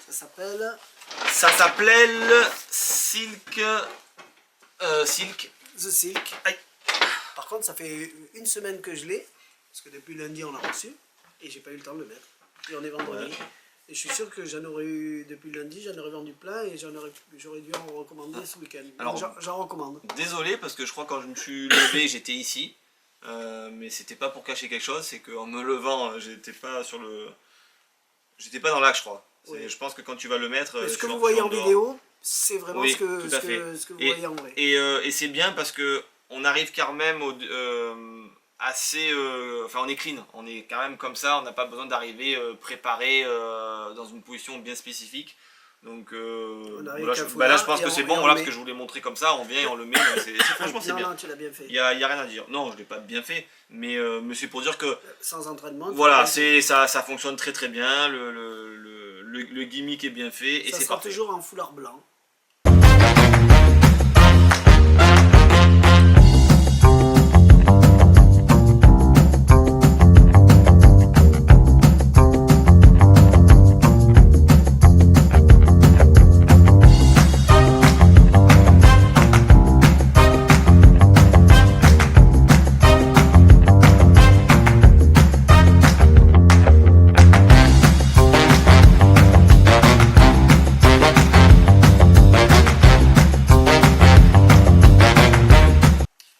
Ça s'appelle Ça s'appelle Silk. Silk. The Silk. Aïe. Par contre, ça fait une semaine que je l'ai, parce que depuis lundi, on l'a reçu, et j'ai pas eu le temps de le mettre. Et on est vendredi. Ouais. Et je suis sûr que j'en aurais eu, depuis lundi, j'en aurais vendu plein, et j'aurais dû en recommander ce week-end. Alors, J'en recommande. Désolé parce que je crois que quand je me suis levé, j'étais ici. Mais c'était pas pour cacher quelque chose, c'est qu'en me levant, j'étais pas dans l'axe, je crois. Oui. Je pense que quand tu vas le mettre. Ce que je vous suis voyez en dehors. vidéo, c'est vraiment Oui, ce que tout à fait. vous voyez en vrai. Et c'est bien parce que on arrive quand même assez. Enfin, on est clean. On est quand même comme ça. On n'a pas besoin d'arriver préparé dans une position bien spécifique. Donc, arrive voilà, qu'à là, je foulard pense et que c'est on bon. le Voilà, met. parce que je voulais montrer comme ça. On vient et on le met. Franchement, c'est Non, bien. non, tu l'as bien fait. Il y a rien à dire. Non, je l'ai pas bien fait. Mais c'est pour dire que Sans entraînement. tu voilà, l'as bien fait. ça fonctionne très très bien. Le gimmick est bien fait et Ça c'est sera parfait. toujours en foulard blanc.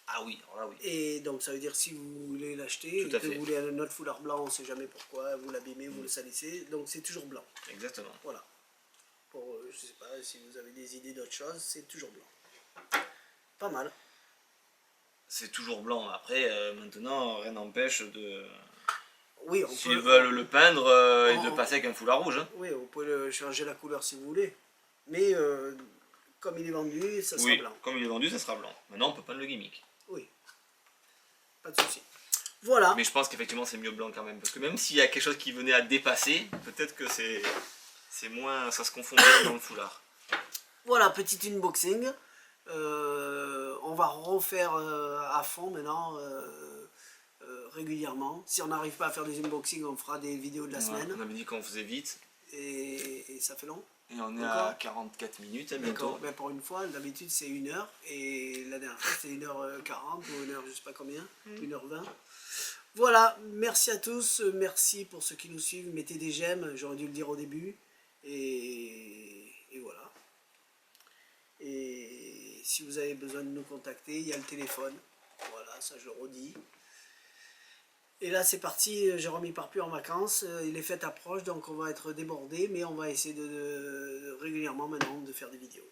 Ah oui, alors là oui. Et donc ça veut dire si vous voulez l'acheter, Tout à et que fait. vous voulez un autre foulard blanc, on ne sait jamais pourquoi, vous l'abîmez, vous le salissez, donc c'est toujours blanc. Exactement. Voilà. Pour, je sais pas, si vous avez des idées d'autre chose, c'est toujours blanc. Pas mal. C'est toujours blanc. Après, maintenant, rien n'empêche de. Oui, on S'ils peut. veulent le peindre et de on- passer avec un foulard rouge. Hein. Oui, vous pouvez changer la couleur si vous voulez. Mais comme il est vendu, ça sera Oui, blanc. comme il est vendu, ça sera blanc. Maintenant, on peut peindre le gimmick. Oui. Pas de souci. Voilà. Mais je pense qu'effectivement, c'est mieux blanc quand même. Parce que même s'il y a quelque chose qui venait à dépasser, peut-être que c'est moins. Ça se confond bien dans le foulard. Voilà, petit unboxing. On va refaire à fond maintenant, régulièrement. Si on n'arrive pas à faire des unboxings, on fera des vidéos de la semaine. On avait dit qu'on faisait vite. Et ça fait long. Et on est D'accord. à 44 minutes, hein, D'accord. bientôt. Ben pour une fois, d'habitude c'est 1 heure. Et la dernière fois c'était 1h40 ou 1h je sais pas combien. 1h20. Voilà, merci à tous. Merci pour ceux qui nous suivent. Mettez des j'aime, j'aurais dû le dire au début. Et voilà. Et si vous avez besoin de nous contacter, il y a le téléphone. Voilà, ça je le redis. Et là c'est parti, Jérôme il part plus en vacances, les fêtes approchent donc on va être débordé, mais on va essayer régulièrement maintenant de faire des vidéos.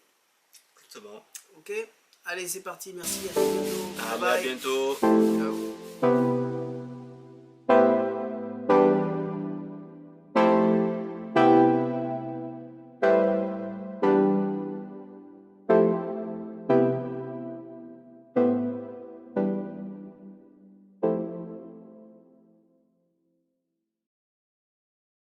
C'est bon. Ok, allez c'est parti, merci, à très bientôt. Allez, Bye à bye. bientôt. Ciao.